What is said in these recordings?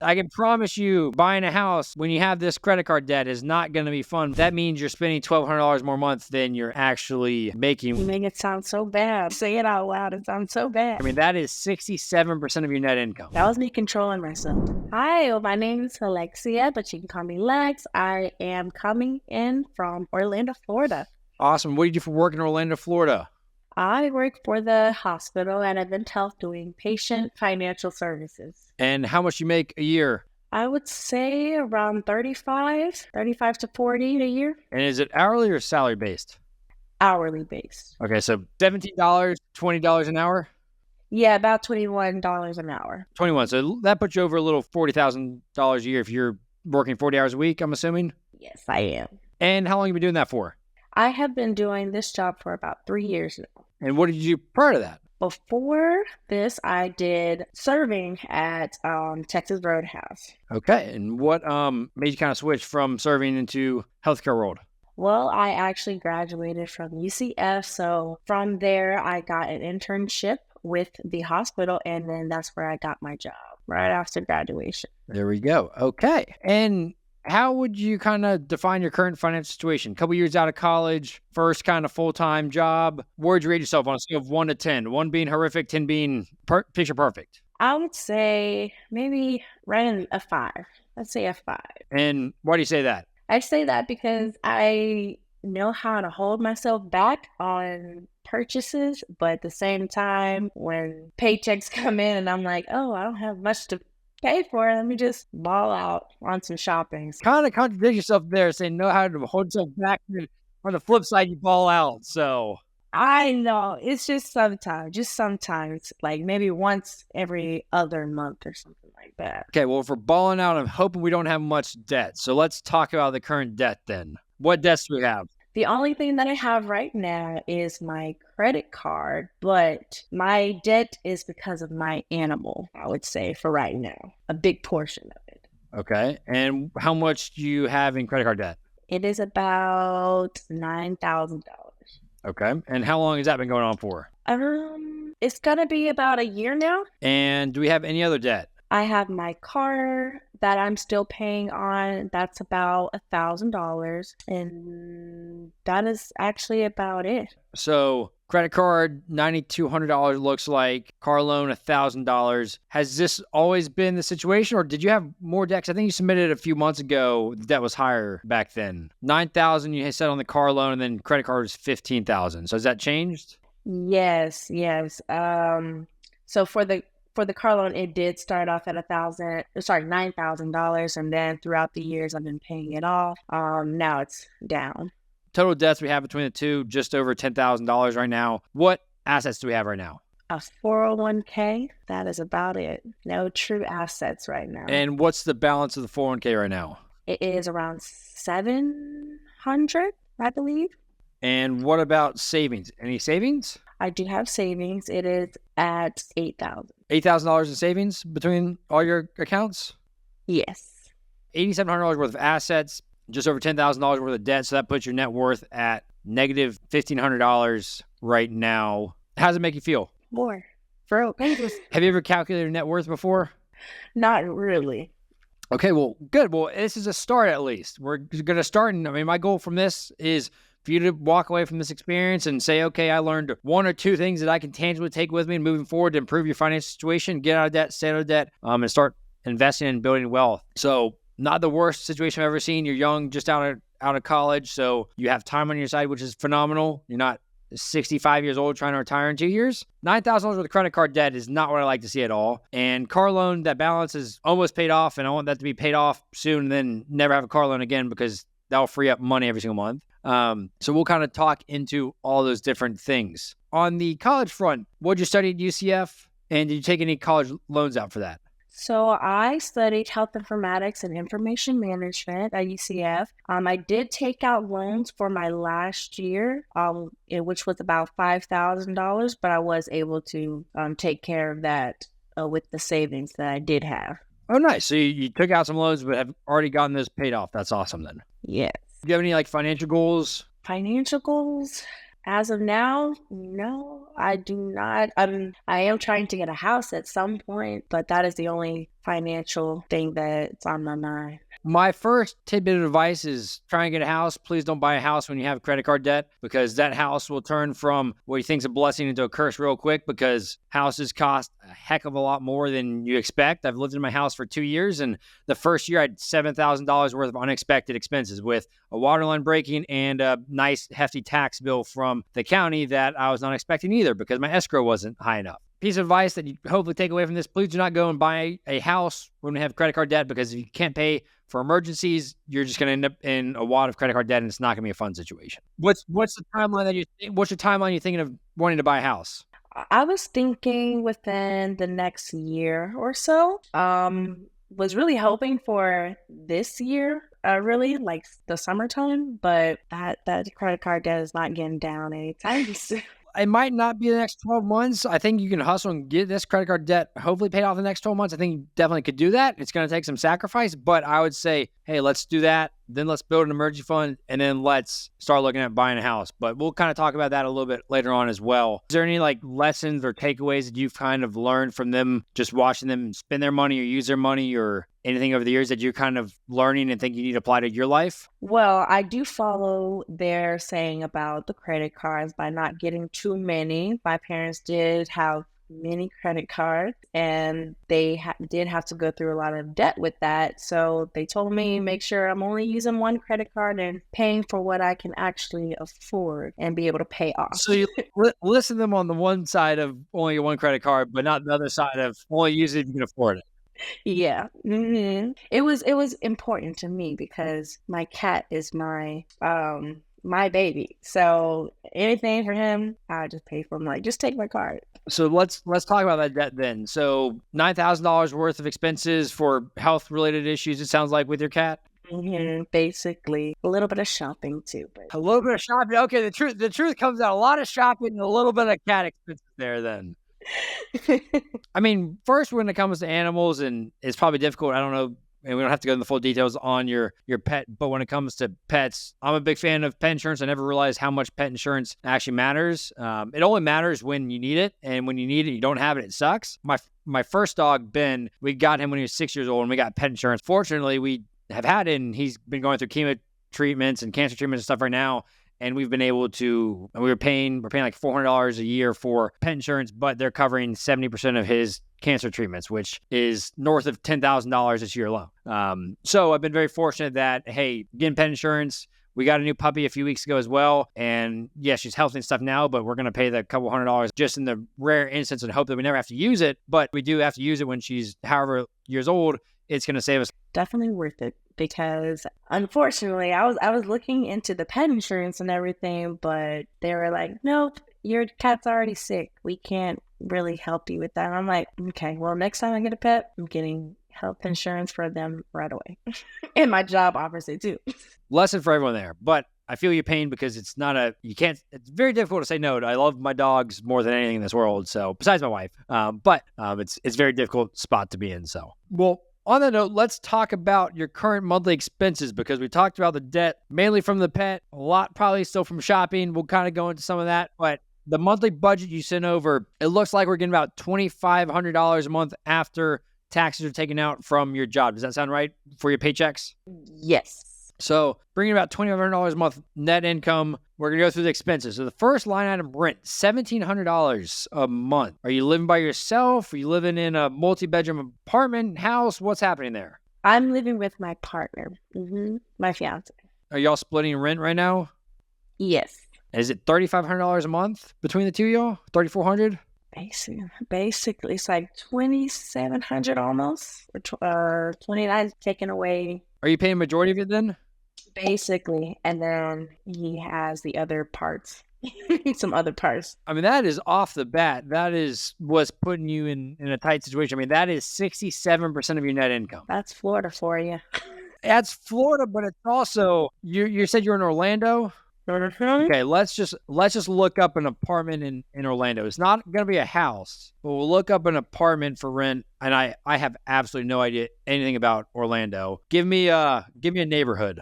I can promise you buying a house when you have this credit card debt is not going to be fun. That means you're spending $1,200 more a month than you're actually making. You make it sound so bad. Say it out loud. It sounds so bad. I mean, that is 67% of your net income. That was me controlling myself. Hi, my name is Alexiyah, but you can call me Lex. I am coming in from Orlando, Florida. Awesome. What do you do for work in Orlando, Florida? I work for the hospital at Advent Health doing patient financial services. And how much you make a year? I would say around 35 to 40 a year. And is it hourly or salary based? Hourly based. Okay, so $17, $20 an hour? Yeah, about $21 an hour. 21. So that puts you over a little $40,000 a year if you're working 40 hours a week, I'm assuming? Yes, I am. And how long have you been doing that for? I have been doing this job for about 3 years now. And what did you do prior to that? Before this, I did serving at Texas Roadhouse. Okay. And what made you kind of switch from serving into healthcare world? Well, I actually graduated from UCF. So from there, I got an internship with the hospital. And then that's where I got my job right after graduation. There we go. Okay. And how would you kind of define your current financial situation? A couple years out of college, first kind of full-time job. Where would you rate yourself on a scale of 1 to 10? 1 being horrific, 10 being picture perfect. I would say maybe right in a 5. Let's say a 5. And why do you say that? I say that because I know how to hold myself back on purchases, but at the same time, when paychecks come in and I'm like, oh, I don't have much to pay for it, let me just ball out on some shopping. Kind of contradict yourself there, saying know how to hold yourself back. On the flip side, you ball out. So I know it's just sometimes, like maybe once every other month or something like that. Okay, well, if we're balling out, I'm hoping we don't have much debt. So let's talk about the current debt then. What debts do we have? The only thing that I have right now is my credit card, but my debt is because of my animal, I would say, for right now. A big portion of it. Okay. And how much do you have in credit card debt? It is about $9,000. Okay. And how long has that been going on for? It's gonna be about a year now. And do we have any other debt? I have my car that I'm still paying on. That's about $1,000. And that is actually about it. So credit card, $9,200 looks like. Car loan, $1,000. Has this always been the situation, or did you have more debt? 'Cause I think you submitted a few months ago. The debt was higher back then. $9,000 you said on the car loan, and then credit card was $15,000. So has that changed? Yes. So for the car loan, it did start off at $9,000, and then throughout the years I've been paying it off. Now it's down. Total debts we have between the two, just over $10,000 right now. What assets do we have right now? A 401k, that is about it. No true assets right now. And what's the balance of the 401k right now? It is around 700, I believe. And what about savings? Any savings? I do have savings. It is at $8,000. $8,000 in savings between all your accounts? Yes. $8,700 worth of assets, just over $10,000 worth of debt. So that puts your net worth at negative $1,500 right now. How does it make you feel? More. Broke. Have you ever calculated your net worth before? Not really. Okay, well, good. Well, this is a start at least. We're going to start. And I mean, my goal from this is for you to walk away from this experience and say, okay, I learned 1 or 2 things that I can tangibly take with me and moving forward to improve your financial situation, get out of debt, stay out of debt, and start investing and building wealth. So not the worst situation I've ever seen. You're young, just out of college. So you have time on your side, which is phenomenal. You're not 65 years old trying to retire in 2 years. $9,000 worth of credit card debt is not what I like to see at all. And car loan, that balance is almost paid off. And I want that to be paid off soon and then never have a car loan again because that'll free up money every single month. So we'll kind of talk into all those different things. On the college front, what did you study at UCF? And did you take any college loans out for that? So I studied health informatics and information management at UCF. I did take out loans for my last year, which was about $5,000, but I was able to take care of that with the savings that I did have. Oh, nice. So you took out some loans, but have already gotten those paid off. That's awesome then. Yes. Do you have any financial goals? Financial goals? As of now, no, I do not. I am trying to get a house at some point, but that is the only financial thing that's on my mind. My first tidbit of advice is try and get a house. Please don't buy a house when you have credit card debt, because that house will turn from what you think is a blessing into a curse real quick, because houses cost a heck of a lot more than you expect. I've lived in my house for 2 years, and the first year I had $7,000 worth of unexpected expenses with a water line breaking and a nice hefty tax bill from the county that I was not expecting either because my escrow wasn't high enough. Piece of advice that you hopefully take away from this: please do not go and buy a house when you have credit card debt, because if you can't pay for emergencies, you're just going to end up in a wad of credit card debt, and it's not going to be a fun situation. What's the timeline what's your timeline you're thinking of wanting to buy a house? I was thinking within the next year or so. Was really hoping for this year, really like the summertime, but that credit card debt is not getting down anytime soon. It might not be the next 12 months. I think you can hustle and get this credit card debt hopefully paid off the next 12 months. I think you definitely could do that. It's going to take some sacrifice, but I would say, hey, let's do that. Then let's build an emergency fund, and then let's start looking at buying a house. But we'll kind of talk about that a little bit later on as well. Is there any like lessons or takeaways that you've kind of learned from them, just watching them spend their money or use their money, or anything over the years that you're kind of learning and think you need to apply to your life? Well, I do follow their saying about the credit cards by not getting too many. My parents did have many credit cards, and they did have to go through a lot of debt with that. So they told me, make sure I'm only using one credit card and paying for what I can actually afford and be able to pay off. So you listen to them on the one side of only one credit card, but not the other side of only use it if you can afford it. Yeah. It was important to me because my cat is my baby. So anything for him, I just pay for him. Like, just take my card. So let's talk about that debt then. So $9,000 worth of expenses for health related issues, it sounds like, with your cat. Basically, a little bit of shopping too. But A little bit of shopping. Okay, the truth comes out: a lot of shopping and a little bit of cat expenses there then. I mean, first, when it comes to animals, and it's probably difficult, I don't know, and we don't have to go into the full details on your pet, but when it comes to pets, I'm a big fan of pet insurance. I never realized how much pet insurance actually matters. It only matters when you need it, and when you need it, you don't have it, it sucks. My first dog, Ben, we got him when he was 6 years old, and we got pet insurance. Fortunately, we have had it, and he's been going through chemo treatments and cancer treatments and stuff right now. And we've been able to, we're paying like $400 a year for pet insurance, but they're covering 70% of his cancer treatments, which is north of $10,000 this year alone. So I've been very fortunate that, hey, getting pet insurance, we got a new puppy a few weeks ago as well. And yeah, she's healthy and stuff now, but we're going to pay the couple $100 just in the rare instance and hope that we never have to use it. But we do have to use it when she's however years old. It's going to save us. definitely worth it because unfortunately I was looking into the pet insurance and everything, but they were like, nope, your cat's already sick. We can't really help you with that. And I'm like, okay, well, next time I get a pet, I'm getting health insurance for them right away. And my job offers it too. Lesson for everyone there. But I feel your pain because it's very difficult to say no. I love my dogs more than anything in this world. So besides my wife, but it's very difficult spot to be in. So, well, on that note, let's talk about your current monthly expenses, because we talked about the debt mainly from the pet, a lot probably still from shopping. We'll kind of go into some of that, but the monthly budget you sent over, it looks like we're getting about $2,500 a month after taxes are taken out from your job. Does that sound right for your paychecks? Yes. So bringing about $2,500 a month net income. We're going to go through the expenses. So the first line item, rent, $1,700 a month. Are you living by yourself? Are you living in a multi-bedroom apartment, house? What's happening there? I'm living with my partner, my fiance. Are y'all splitting rent right now? Yes. Is it $3,500 a month between the two of y'all? $3,400? Basically, it's like $2,700 almost, or 29 taken away. Are you paying majority of it then? Basically, and then he has the other parts, some other parts. I mean, that is off the bat. That is what's putting you in a tight situation. I mean, that is 67% of your net income. That's Florida for you. That's Florida, but it's also, you said you're in Orlando? Okay, let's just look up an apartment in Orlando. It's not going to be a house, but we'll look up an apartment for rent. And I have absolutely no idea anything about Orlando. Give me a neighborhood.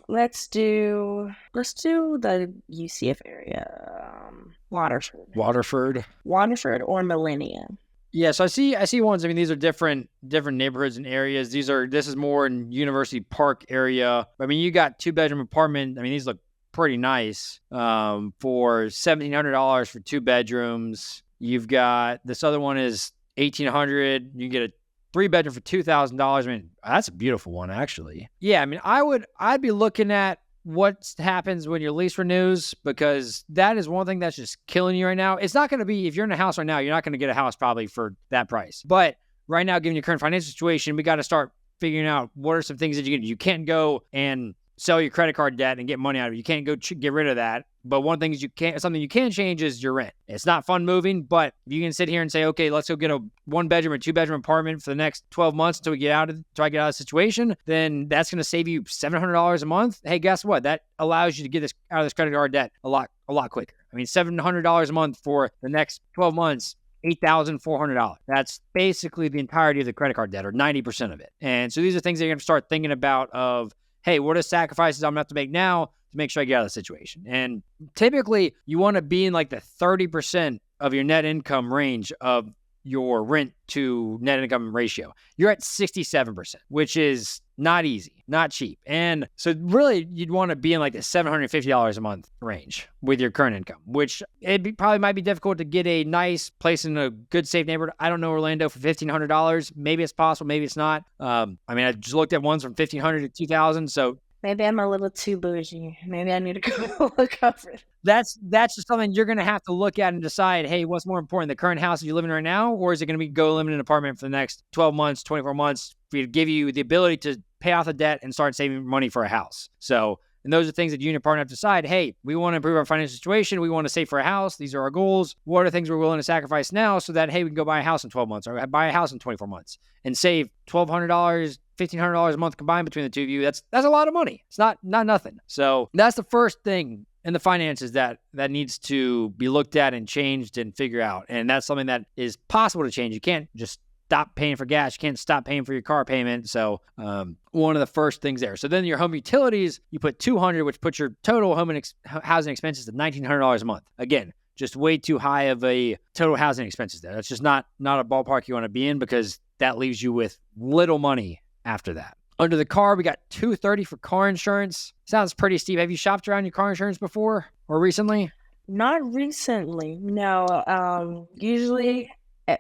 Let's do the UCF area. Waterford or Millennium. Yeah, so I see ones. I mean, these are different neighborhoods and areas. This is more in University Park area. I mean, you got 2-bedroom apartment. I mean, these look pretty nice. For $1,700 for 2 bedrooms. You've got this other one is 1,800. You can get a 3-bedroom for $2,000. I mean, that's a beautiful one, actually. Yeah, I mean, I'd be looking at what happens when your lease renews, because that is one thing that's just killing you right now. It's not going to be, if you're in a house right now, you're not going to get a house probably for that price. But right now, given your current financial situation, we got to start figuring out what are some things that you can do. You can't go and sell your credit card debt and get money out of it. You can't go get rid of that. But one thing is something you can change is your rent. It's not fun moving, but you can sit here and say, okay, let's go get a 1-bedroom or 2-bedroom apartment for the next 12 months until I get out of the situation. Then that's going to save you $700 a month. Hey, guess what? That allows you to get this out of this credit card debt a lot quicker. I mean, $700 a month for the next 12 months. $8,400. That's basically the entirety of the credit card debt, or 90% of it. And so these are things that you're going to start thinking about of, hey, what are sacrifices I'm going to have to make now to make sure I get out of the situation? And typically, you want to be in like the 30% of your net income range of your rent to net income ratio. You're at 67%, which is not easy, not cheap. And so really, you'd want to be in like the $750 a month range with your current income, which probably might be difficult to get a nice place in a good, safe neighborhood. I don't know Orlando for $1,500. Maybe it's possible, maybe it's not. I mean, I just looked at ones from $1,500 to $2,000. So maybe I'm a little too bougie. Maybe I need to go look up for it. That's just something you're going to have to look at and decide, hey, what's more important, the current house you're living in right now, or is it going to be go live in an apartment for the next 12 months, 24 months for you to give you the ability to pay off the debt and start saving money for a house? So, and those are things that you and your partner have to decide, hey, we want to improve our financial situation. We want to save for a house. These are our goals. What are things we're willing to sacrifice now so that, hey, we can go buy a house in 12 months or buy a house in 24 months and save $1,200, $1,500 a month combined between the two of you. That's a lot of money. It's not nothing. So that's the first thing in the finances that needs to be looked at and changed and figure out. And that's something that is possible to change. You can't just stop paying for gas. You can't stop paying for your car payment. So one of the first things there. So then your home utilities, you put $200, which puts your total home and housing expenses to $1,900 a month. Again, just way too high of a total housing expenses there. That's just not a ballpark you want to be in, because that leaves you with little money after that. Under the car, we got $230 for car insurance. Sounds pretty steep. Have you shopped around your car insurance before or recently? Not recently, no. Usually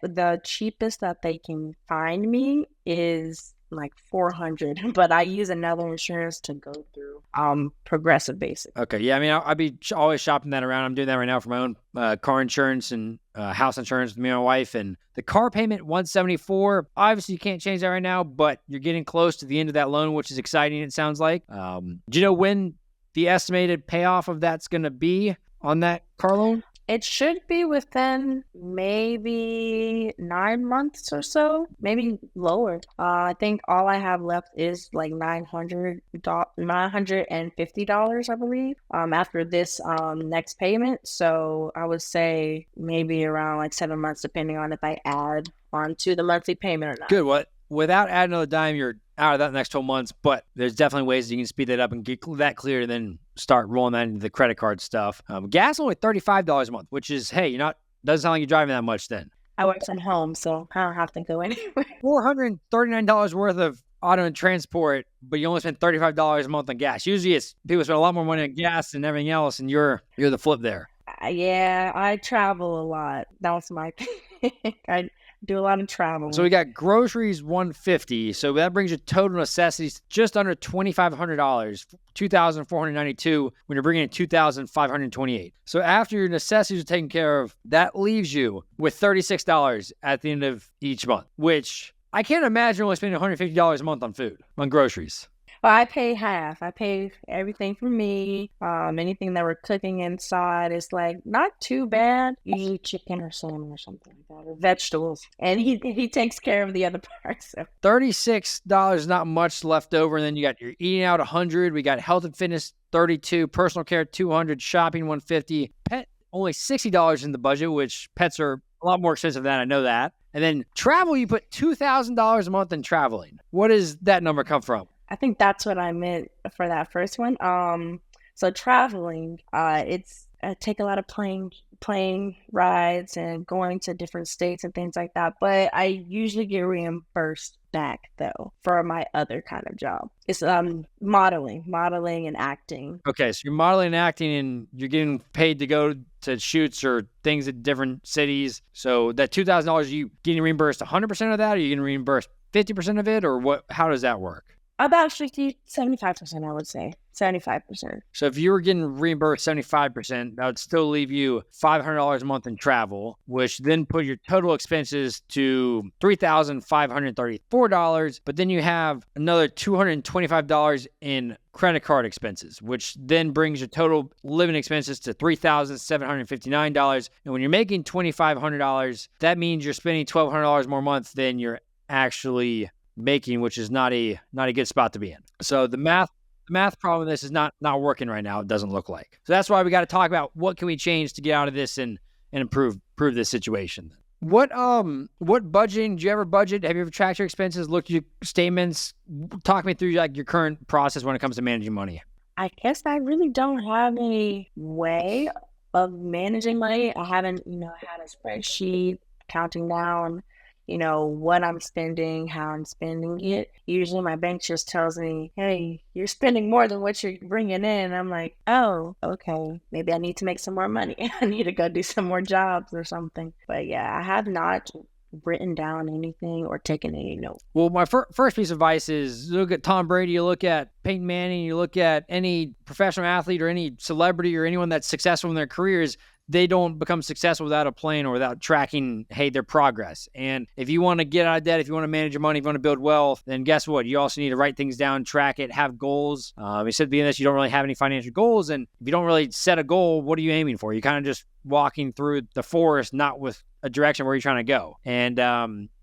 the cheapest that they can find me is like $400, but I use another insurance to go through Progressive Basic. Okay, yeah, I mean, I'd be always shopping that around. I'm doing that right now for my own car insurance and house insurance with me and my wife. And the car payment, $174. Obviously, you can't change that right now, but you're getting close to the end of that loan, which is exciting, it sounds like. Do you know when the estimated payoff of that's going to be on that car loan? It should be within maybe 9 months or so, maybe lower. I think all I have left is like $950, I believe, after this next payment. So I would say maybe around like 7 months, depending on if I add onto the monthly payment or not. Good. Without adding another dime, you're out of that next 12 months, but there's definitely ways that you can speed that up and get that clear, and then start rolling that into the credit card stuff. Gas only $35 a month, which is, hey, doesn't sound like you're driving that much then. I work from home, so I don't have to go anywhere. $439 worth of auto and transport, but you only spend $35 a month on gas. Usually it's people spend a lot more money on gas and everything else, and you're the flip there. Yeah, I travel a lot. That's my thing. I do a lot of traveling. So we got groceries, $150. So that brings your total necessities just under $2,500, $2,492, when you're bringing in $2,528. So after your necessities are taken care of, that leaves you with $36 at the end of each month, which I can't imagine only spending $150 a month on food, on groceries. Well, I pay half. I pay everything for me. Anything that we're cooking inside is like not too bad. Usually chicken or salmon or something like that, or vegetables. And he takes care of the other parts. So. $36, not much left over. And then you got your eating out, $100. We got health and fitness, $32. Personal care, $200. Shopping, $150. Pet, only $60 in the budget, which pets are a lot more expensive than I know that. And then travel, you put $2,000 a month in traveling. What does that number come from? I think that's what I meant for that first one. So traveling, I take a lot of plane plane rides and going to different states and things like that. But I usually get reimbursed back though for my other kind of job. It's modeling and acting. Okay, so you're modeling and acting, and you're getting paid to go to shoots or things at different cities. So that $2,000, you getting reimbursed 100% of that, or are you getting reimbursed 50% of it, or what? How does that work? About 75%, I would say. 75%. So if you were getting reimbursed 75%, that would still leave you $500 a month in travel, which then put your total expenses to $3,534. But then you have another $225 in credit card expenses, which then brings your total living expenses to $3,759. And when you're making $2,500, that means you're spending $1,200 more a month than you're actually making, which is not a good spot to be in. So the math problem of this is not working right now. It doesn't look like. So that's why we got to talk about what can we change to get out of this and improve this situation. What budgeting? Do you ever budget? Have you ever tracked your expenses, looked at your statements? Talk me through like your current process when it comes to managing money. I guess I really don't have any way of managing money. I haven't, had a spreadsheet counting down what I'm spending, how I'm spending it. Usually my bank just tells me, hey, you're spending more than what you're bringing in. I'm like, oh, okay. Maybe I need to make some more money. I need to go do some more jobs or something. But yeah, I have not written down anything or taken any notes. Well, my first piece of advice is look at Tom Brady, you look at Peyton Manning, you look at any professional athlete or any celebrity or anyone that's successful in their careers. They don't become successful without a plan or without tracking, their progress. And if you want to get out of debt, if you want to manage your money, if you want to build wealth, then guess what? You also need to write things down, track it, have goals. You said being this, you don't really have any financial goals. And if you don't really set a goal, what are you aiming for? You're kind of just walking through the forest, not with a direction where you're trying to go. And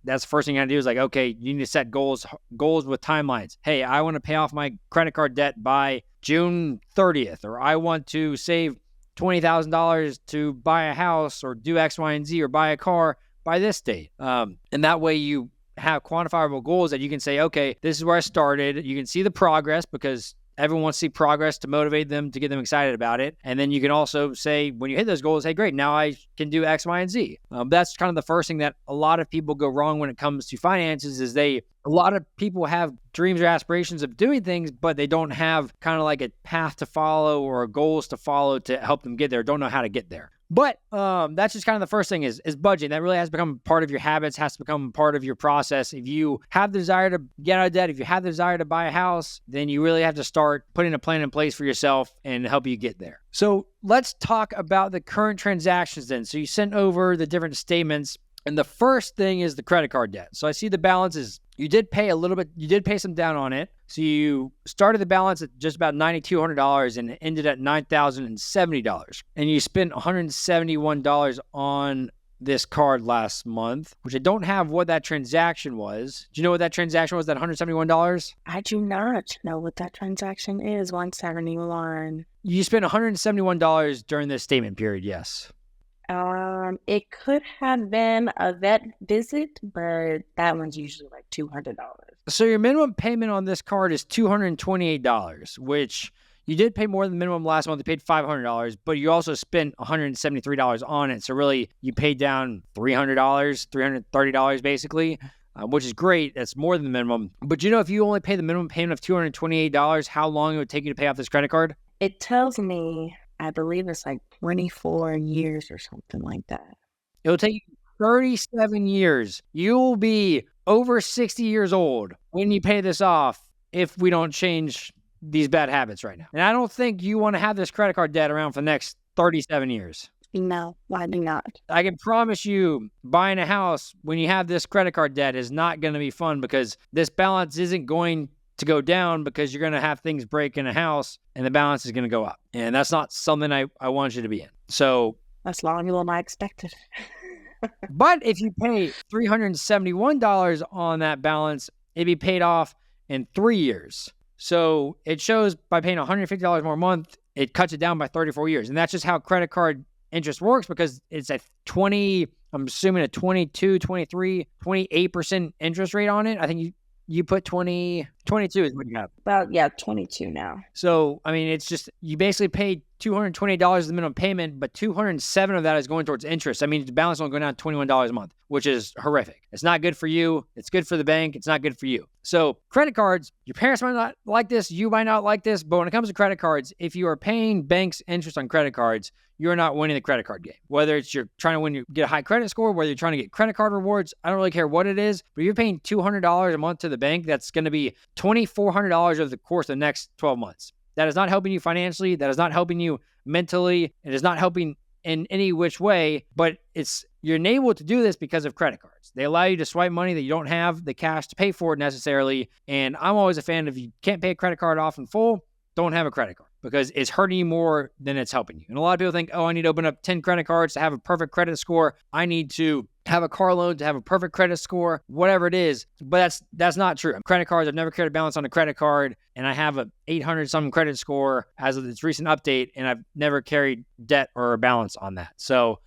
that's the first thing you got to do is like, okay, you need to set goals with timelines. Hey, I want to pay off my credit card debt by June 30th, or I want to save $20,000 to buy a house or do X, Y, and Z or buy a car by this date. And that way you have quantifiable goals that you can say, okay, this is where I started. You can see the progress because everyone wants to see progress to motivate them, to get them excited about it. And then you can also say, when you hit those goals, hey, great, now I can do X, Y, and Z. That's kind of the first thing that a lot of people go wrong when it comes to finances is a lot of people have dreams or aspirations of doing things, but they don't have kind of like a path to follow or goals to follow to help them get there, don't know how to get there. But that's just kind of the first thing is budgeting. That really has to become part of your habits, has to become part of your process. If you have the desire to get out of debt, if you have the desire to buy a house, then you really have to start putting a plan in place for yourself and help you get there. So let's talk about the current transactions then. So you sent over the different statements. And the first thing is the credit card debt. So I see the balance is you did pay a little bit, you did pay some down on it. So you started the balance at just about $9,200 and it ended at $9,070. And you spent $171 on this card last month, which I don't have what that transaction was. Do you know what that transaction was, that $171? I do not know what that transaction is, 171. You spent $171 during this statement period, yes. It could have been a vet visit, but that one's usually like $200. So your minimum payment on this card is $228, which you did pay more than the minimum last month. You paid $500, but you also spent $173 on it. So really, you paid down $300, $330 basically, which is great. That's more than the minimum. But if you only pay the minimum payment of $228, how long it would take you to pay off this credit card? It tells me, I believe it's like 24 years or something like that. It'll take you 37 years. You'll be over 60 years old when you pay this off if we don't change these bad habits right now. And I don't think you want to have this credit card debt around for the next 37 years. No, I do not. I can promise you buying a house when you have this credit card debt is not going to be fun because this balance isn't going to go down because you're going to have things break in a house and the balance is going to go up. And that's not something I want you to be in. So that's longer than I expected. But if you pay $371 on that balance, it'd be paid off in 3 years. So it shows by paying $150 more a month, it cuts it down by 34 years. And that's just how credit card interest works because it's a 22, 23, 28% interest rate on it. I think you put 28% 22 is what you have. About, yeah, 22 now. So, I mean, it's just, you basically paid $228 as the minimum payment, but $207 of that is going towards interest. I mean, the balance only going down $21 a month, which is horrific. It's not good for you. It's good for the bank. It's not good for you. So credit cards, your parents might not like this. You might not like this. But when it comes to credit cards, if you are paying banks interest on credit cards, you're not winning the credit card game. Whether it's you're trying to win, you get a high credit score, whether you're trying to get credit card rewards, I don't really care what it is. But if you're paying $200 a month to the bank, that's going to be $2,400 over the course of the next 12 months. That is not helping you financially. That is not helping you mentally. It is not helping in any which way, but you're enabled to do this because of credit cards. They allow you to swipe money that you don't have the cash to pay for it necessarily. And I'm always a fan of, if you can't pay a credit card off in full, don't have a credit card, because it's hurting you more than it's helping you. And a lot of people think, oh, I need to open up 10 credit cards to have a perfect credit score. I need to have a car loan to have a perfect credit score, whatever it is. But that's not true. Credit cards, I've never carried a balance on a credit card, and I have a 800 something credit score as of this recent update, and I've never carried debt or a balance on that. So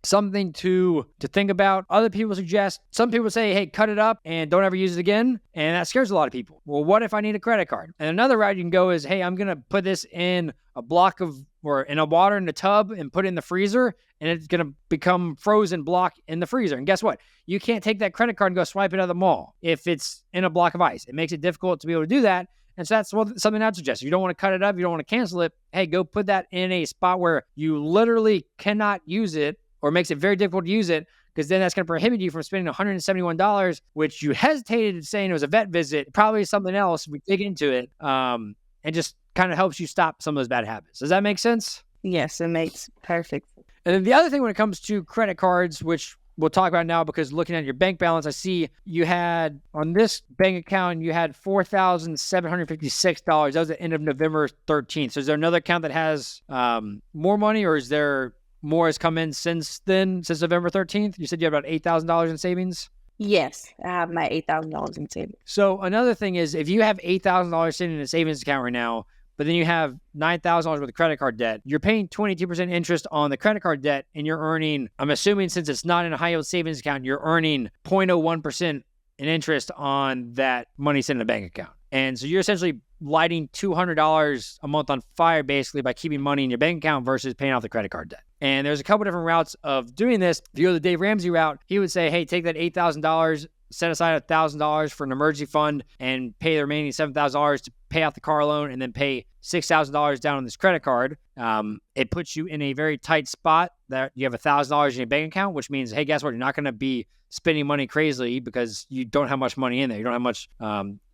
something to think about. Other people suggest, some people say, hey, cut it up and don't ever use it again. And that scares a lot of people. Well, what if I need a credit card? And another route you can go is, hey, I'm going to put this in a block of, or in a water in a tub and put it in the freezer, and it's going to become frozen block in the freezer. And guess what? You can't take that credit card and go swipe it at the mall if it's in a block of ice. It makes it difficult to be able to do that. And so that's something I'd suggest. If you don't want to cut it up, you don't want to cancel it, hey, go put that in a spot where you literally cannot use it, or makes it very difficult to use it, because then that's going to prohibit you from spending $171, which you hesitated saying it was a vet visit. Probably something else. We dig into it, and just kind of helps you stop some of those bad habits. Does that make sense? Yes, it makes perfect sense. And then the other thing when it comes to credit cards, which we'll talk about now, because looking at your bank balance, I see you had on this bank account, you had $4,756. That was the end of November 13th. So is there another account that has more money, or is there more has come in since then, since November 13th? You said you had about $8,000 in savings? Yes, I have my $8,000 in savings. So another thing is, if you have $8,000 sitting in a savings account right now, but then you have $9,000 worth of credit card debt, you're paying 22% interest on the credit card debt, and you're earning, I'm assuming since it's not in a high yield savings account, you're earning 0.01% in interest on that money sitting in a bank account. And so you're essentially lighting $200 a month on fire, basically, by keeping money in your bank account versus paying off the credit card debt. And there's a couple different routes of doing this. If you go the Dave Ramsey route, he would say, hey, take that $8,000, set aside $1,000 for an emergency fund, and pay the remaining $7,000 to pay off the car loan, and then pay $6,000 down on this credit card. It puts you in a very tight spot that you have $1,000 in your bank account, which means, hey, guess what? You're not going to be spending money crazily because you don't have much money in there. You don't have much.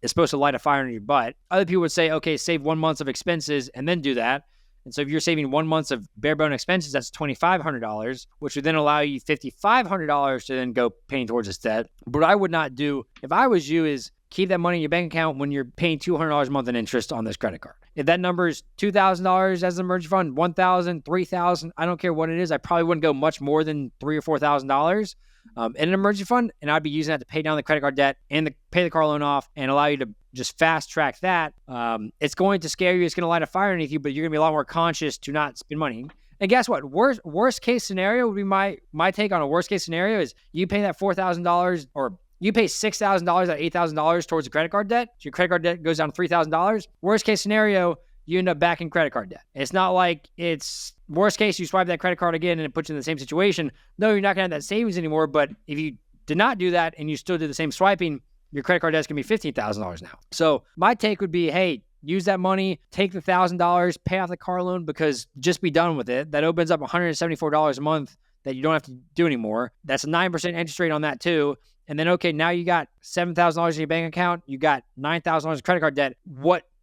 It's supposed to light a fire in your butt. Other people would say, okay, save 1 month of expenses and then do that. And so if you're saving 1 month of bare bone expenses, that's $2,500, which would then allow you $5,500 to then go paying towards this debt. But what I would not do, if I was you, is keep that money in your bank account when you're paying $200 a month in interest on this credit card. If that number is $2,000 as an emergency fund, $1,000, $3,000, I don't care what it is. I probably wouldn't go much more than $3,000 or $4,000 in an emergency fund, and I'd be using that to pay down the credit card debt and pay the car loan off, and allow you to just fast track that. It's going to scare you. It's going to light a fire underneath you, but you're going to be a lot more conscious to not spend money. And guess what? Worst case scenario would be my take on a worst case scenario is you pay that $4,000, or you pay $6,000 at $8,000 towards the credit card debt. So your credit card debt goes down to $3,000. Worst case scenario, you end up back in credit card debt. It's not like it's worst case, you swipe that credit card again and it puts you in the same situation. No, you're not going to have that savings anymore. But if you did not do that and you still did the same swiping, your credit card debt is going to be $15,000 now. So my take would be, hey, use that money, take the $1,000, pay off the car loan, because just be done with it. That opens up $174 a month that you don't have to do anymore. That's a 9% interest rate on that too. And then, okay, now you got $7,000 in your bank account. You got $9,000 in credit card debt.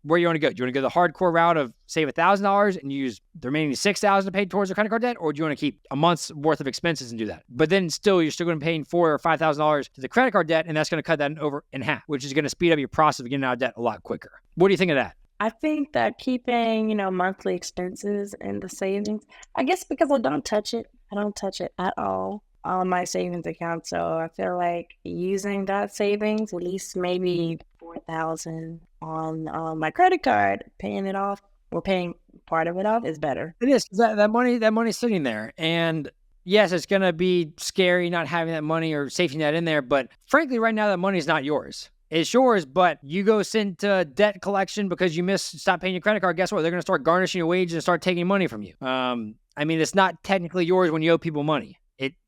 Where you want to go? Do you want to go the hardcore route of save $1,000 and use the remaining $6,000 to pay towards the credit card debt? Or do you want to keep a month's worth of expenses and do that? But then still, you're still going to be paying $4,000 or $5,000 to the credit card debt, and that's going to cut that in half, which is going to speed up your process of getting out of debt a lot quicker. What do you think of that? I think that keeping, monthly expenses in the savings, I guess because I don't touch it at all on my savings account. So I feel like using that savings, at least maybe $4,000 on my credit card, paying it off or paying part of it off is better. It is. That money's sitting there. And yes, it's going to be scary not having that money or safety net in there. But frankly, right now, that money is not yours. it's yours, but you go send to debt collection because you stop paying your credit card. Guess what? They're going to start garnishing your wages and start taking money from you. I mean, it's not technically yours when you owe people money.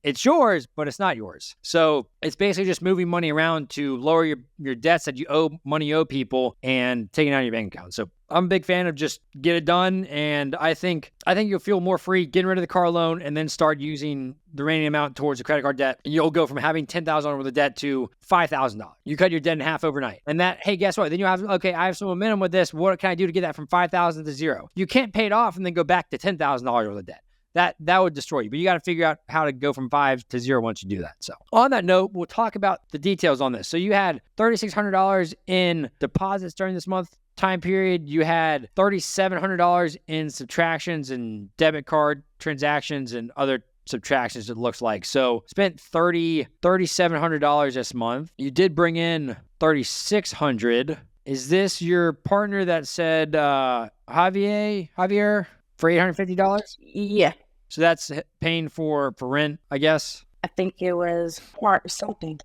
It's yours, but it's not yours. So it's basically just moving money around to lower your debts that you owe people and taking out of your bank account. So I'm a big fan of just get it done. And I think you'll feel more free getting rid of the car loan and then start using the remaining amount towards the credit card debt. And you'll go from having $10,000 worth of debt to $5,000. You cut your debt in half overnight. And that, hey, guess what? Then you have, okay, I have some momentum with this. What can I do to get that from 5,000 to zero? You can't pay it off and then go back to $10,000 worth of debt. That would destroy you. But you got to figure out how to go from 5 to 0 once you do that. So on that note, we'll talk about the details on this. So you had $3,600 in deposits during this month time period. You had $3,700 in subtractions and debit card transactions and other subtractions, it looks like. So spent $3,700 this month. You did bring in $3,600. Is this your partner that said Javier for $850? Yeah. So that's paying for rent, I guess. I think it was something,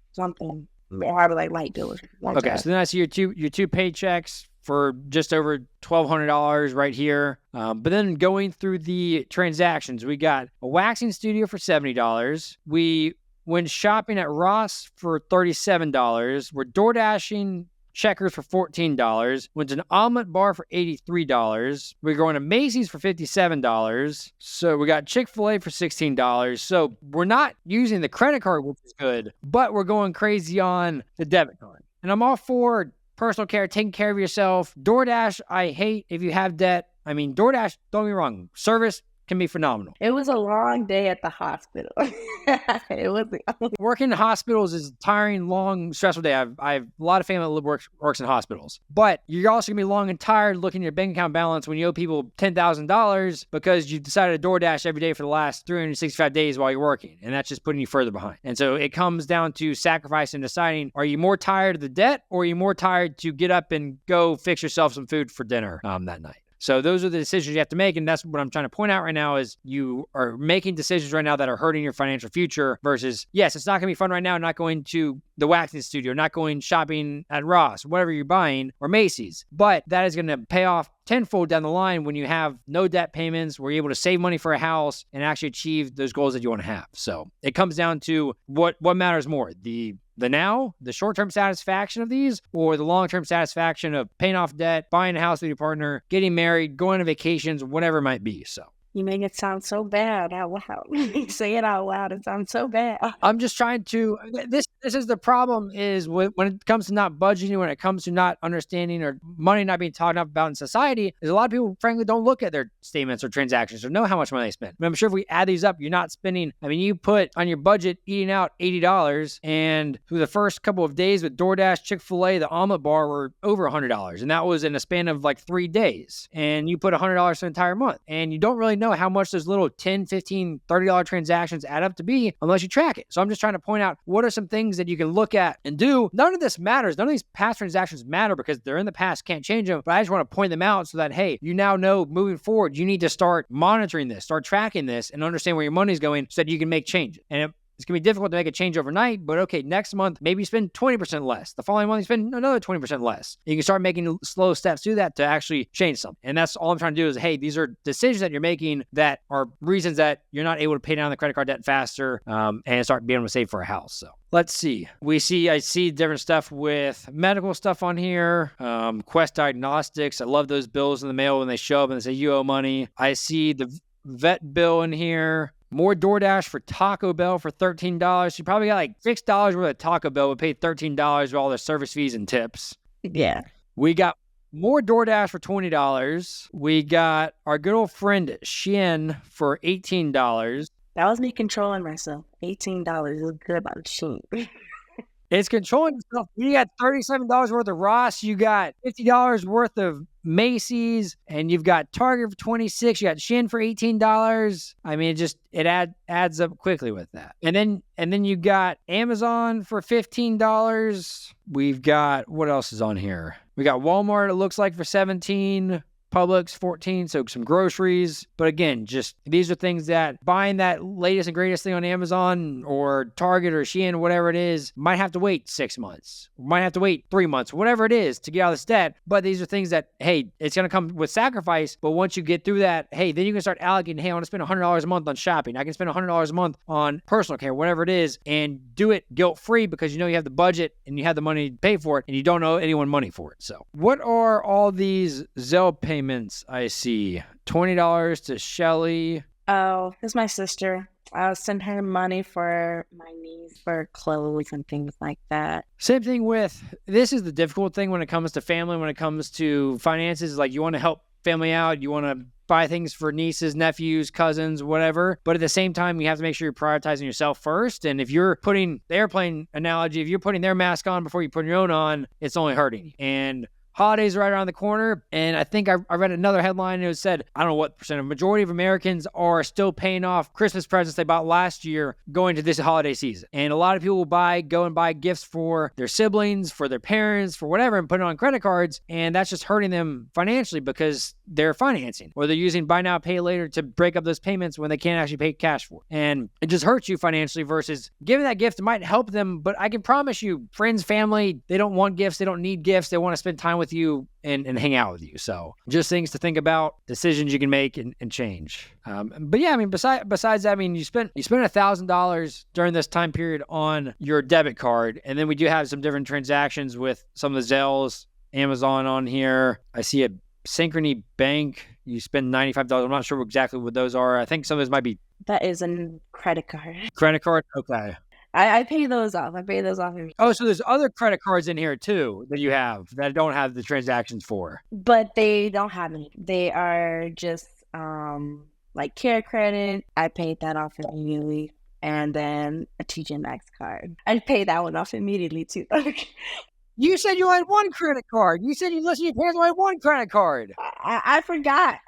probably like light bill. Okay, so then I see your two paychecks for just over $1,200 right here. But then going through the transactions, we got a waxing studio for $70. We went shopping at Ross for $37. We're door dashing Checkers for $14. Went to an omelet bar for $83. We're going to Macy's for $57. So we got Chick-fil-A for $16. So we're not using the credit card, which is good, but we're going crazy on the debit card. And I'm all for personal care, taking care of yourself. DoorDash, I hate if you have debt. I mean, DoorDash, don't get me wrong, service can be phenomenal. It was a long day at the hospital. Working in hospitals is a tiring, long, stressful day. I have a lot of family that works in hospitals. But you're also going to be long and tired looking at your bank account balance when you owe people $10,000 because you decided to DoorDash every day for the last 365 days while you're working. And that's just putting you further behind. And so it comes down to sacrifice and deciding, are you more tired of the debt or are you more tired to get up and go fix yourself some food for dinner that night? So those are the decisions you have to make. And that's what I'm trying to point out right now is you are making decisions right now that are hurting your financial future versus, yes, it's not going to be fun right now, not going to the waxing studio, not going shopping at Ross, whatever you're buying, or Macy's. But that is going to pay off tenfold down the line when you have no debt payments, where you're able to save money for a house and actually achieve those goals that you want to have. So it comes down to what matters more, the short-term satisfaction of these, or the long-term satisfaction of paying off debt, buying a house with your partner, getting married, going on vacations, whatever it might be. So you make it sound so bad out loud. You say it out loud, it sounds so bad. I'm just trying to, this is the problem is when it comes to not budgeting, when it comes to not understanding or money not being talked about in society, is a lot of people, frankly, don't look at their statements or transactions or know how much money they spend. I mean, I'm sure if we add these up, you're not spending, I mean, you put on your budget eating out $80, and through the first couple of days with DoorDash, Chick-fil-A, the omelet bar were over $100. And that was in a span of like 3 days. And you put $100 for the entire month. And you don't really know how much those little $10, $15, $30 transactions add up to be unless you track it. So I'm just trying to point out what are some things that you can look at and do. None of this matters. None of these past transactions matter because they're in the past, can't change them. But I just want to point them out so that, hey, you now know moving forward, you need to start monitoring this, start tracking this, and understand where your money's going so that you can make changes. And it's going to be difficult to make a change overnight, but okay, next month, maybe you spend 20% less. The following month, you spend another 20% less. You can start making slow steps through that to actually change something. And that's all I'm trying to do is, hey, these are decisions that you're making that are reasons that you're not able to pay down the credit card debt faster and start being able to save for a house. So let's see. I see different stuff with medical stuff on here. Quest Diagnostics. I love those bills in the mail when they show up and they say you owe money. I see the vet bill in here. More DoorDash for Taco Bell for $13. You probably got like $6 worth of Taco Bell, but paid $13 with all their service fees and tips. Yeah. We got more DoorDash for $20. We got our good old friend Shein for $18. That was me controlling myself. $18 is good about Shein. It's controlling yourself. You got $37 worth of Ross. You got $50 worth of Macy's, and you've got Target for $26. You got Shein for $18. I mean, it adds up quickly with that. And then you got Amazon for $15. We've got, what else is on here? We got Walmart, it looks like, for $17. Publix, 14, so some groceries. But again, just these are things that buying that latest and greatest thing on Amazon or Target or Shein, whatever it is, might have to wait 6 months, might have to wait 3 months, whatever it is to get out of this debt. But these are things that, hey, it's going to come with sacrifice. But once you get through that, hey, then you can start allocating, hey, I want to spend $100 a month on shopping. I can spend $100 a month on personal care, whatever it is, and do it guilt-free because you know you have the budget and you have the money to pay for it and you don't owe anyone money for it. So what are all these Zelle payments I see? $20 to Shelly. Oh, it's my sister. I'll send her money for my niece for clothes and things like that. Same thing with, this is the difficult thing when it comes to family, when it comes to finances. Like, you want to help family out, you want to buy things for nieces, nephews, cousins, whatever. But at the same time, you have to make sure you're prioritizing yourself first. And if you're putting the airplane analogy, if you're putting their mask on before you put your own on, it's only hurting you. And holidays are right around the corner. And I think I read another headline and it said, I don't know what percent, a majority of Americans are still paying off Christmas presents they bought last year going to this holiday season. And a lot of people will go and buy gifts for their siblings, for their parents, for whatever, and put it on credit cards. And that's just hurting them financially because they're financing, or they're using buy now, pay later to break up those payments when they can't actually pay cash for it. And it just hurts you financially versus giving that gift might help them. But I can promise you, friends, family, they don't want gifts. They don't need gifts. They want to spend time with you and hang out with you. So just things to think about, decisions you can make and change. But yeah, I mean, besides that, I mean, you spent $1,000 during this time period on your debit card. And then we do have some different transactions with some of the Zelles, Amazon on here. I see a Synchrony Bank. You spend $95. I'm not sure exactly what those are. I think some of those might be. That is a credit card. Credit card? Okay. I pay those off. I pay those off. Oh, so there's other credit cards in here too that you have that don't have the transactions for. But they don't have any. They are just like Care Credit. I paid that off immediately. And then a TJ Maxx card. I paid that one off immediately too. You said you had one credit card. You said you listened to your parents only had one credit card. I forgot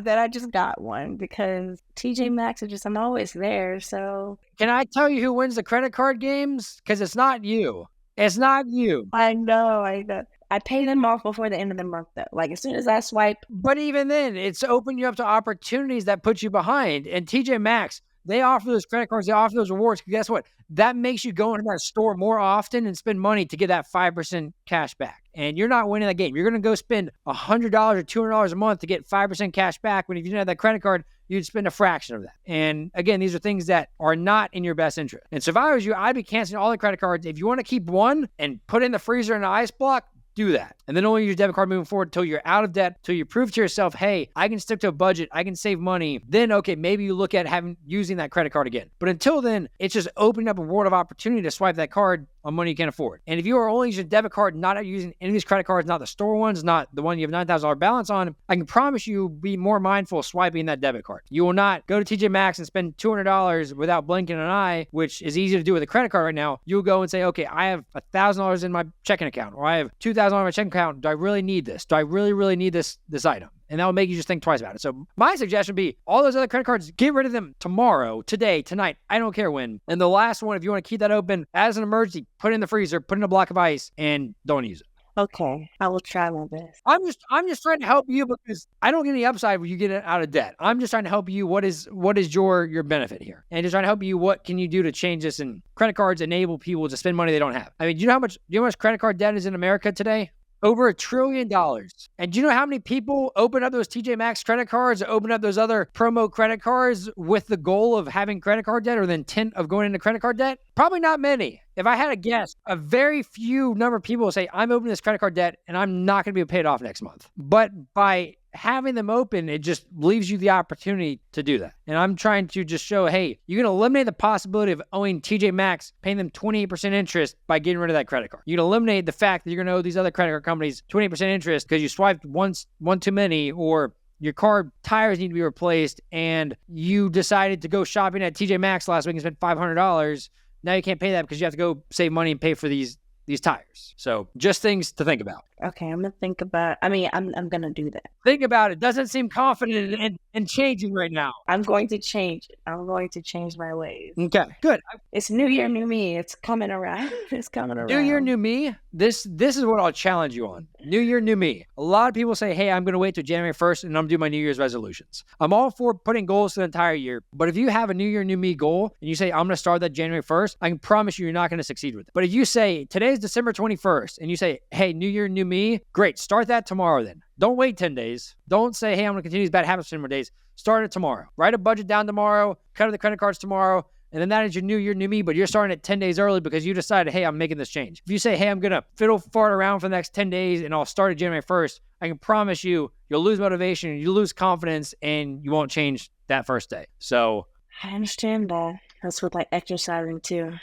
that I just got one because TJ Maxx are just, I'm always there. So can I tell you who wins the credit card games? Because it's not you. It's not you. I know. I pay them off before the end of the month though. Like as soon as I swipe. But even then, it's opened you up to opportunities that put you behind. And TJ Maxx, they offer those credit cards, they offer those rewards. Guess what? That makes you go into that store more often and spend money to get that 5% cash back. And you're not winning that game. You're going to go spend $100 or $200 a month to get 5% cash back when if you didn't have that credit card, you'd spend a fraction of that. And again, these are things that are not in your best interest. And so if I was you, I'd be canceling all the credit cards. If you want to keep one and put it in the freezer in an ice block, do that. And then only use your debit card moving forward until you're out of debt, until you prove to yourself, hey, I can stick to a budget, I can save money. Then, okay, maybe you look at using that credit card again. But until then, it's just opening up a world of opportunity to swipe that card on money you can't afford. And if you are only using a debit card, not using any of these credit cards, not the store ones, not the one you have $9,000 balance on, I can promise you be more mindful of swiping that debit card. You will not go to TJ Maxx and spend $200 without blinking an eye, which is easy to do with a credit card right now. You'll go and say, okay, I have $1,000 in my checking account, or I have $2,000 in my checking account. Do I really need this? Do I really need this item? And that will make you just think twice about it. So my suggestion would be all those other credit cards, get rid of them tomorrow, today, tonight. I don't care when. And the last one, if you want to keep that open as an emergency, put it in the freezer, put it in a block of ice, and don't use it. Okay, I will try my best. I'm just trying to help you because I don't get any upside when you get out of debt. I'm just trying to help you. What is your benefit here? And just trying to help you. What can you do to change this? And credit cards enable people to spend money they don't have. I mean, do you know how much credit card debt is in America today? Over $1 trillion. And do you know how many people open up those TJ Maxx credit cards, open up those other promo credit cards with the goal of having credit card debt or the intent of going into credit card debt? Probably not many. If I had to guess, a very few number of people will say, I'm opening this credit card debt and I'm not going to be paid off next month. But by having them open, it just leaves you the opportunity to do that. And I'm trying to just show, hey, you can eliminate the possibility of owing TJ Maxx, paying them 28% interest by getting rid of that credit card. You can eliminate the fact that you're going to owe these other credit card companies 28% interest because you swiped one too many, or your car tires need to be replaced and you decided to go shopping at TJ Maxx last week and spend $500. Now you can't pay that because you have to go save money and pay for these tires. So just things to think about. Okay, I'm going to think about, I'm going to do that. Think about it. Doesn't seem confident in changing right now. I'm going to change it. I'm going to change my ways. Okay, good. It's New Year, New Me. It's coming around. It's coming around. New Year, New Me? This is what I'll challenge you on. New year, new me. A lot of people say, hey, I'm going to wait till January 1st and I'm going to do my New Year's resolutions. I'm all for putting goals for the entire year. But if you have a new year, new me goal and you say, I'm going to start that January 1st, I can promise you're not going to succeed with it. But if you say, today's December 21st and you say, hey, new year, new me, great. Start that tomorrow then. Don't wait 10 days. Don't say, hey, I'm going to continue these bad habits for 10 more days. Start it tomorrow. Write a budget down tomorrow. Cut the credit cards tomorrow. And then that is your new year, new me, but you're starting at 10 days early because you decided, hey, I'm making this change. If you say, hey, I'm going to fiddle fart around for the next 10 days and I'll start at January 1st, I can promise you'll lose motivation, you'll lose confidence, and you won't change that first day. So I understand that. That's with like exercising too.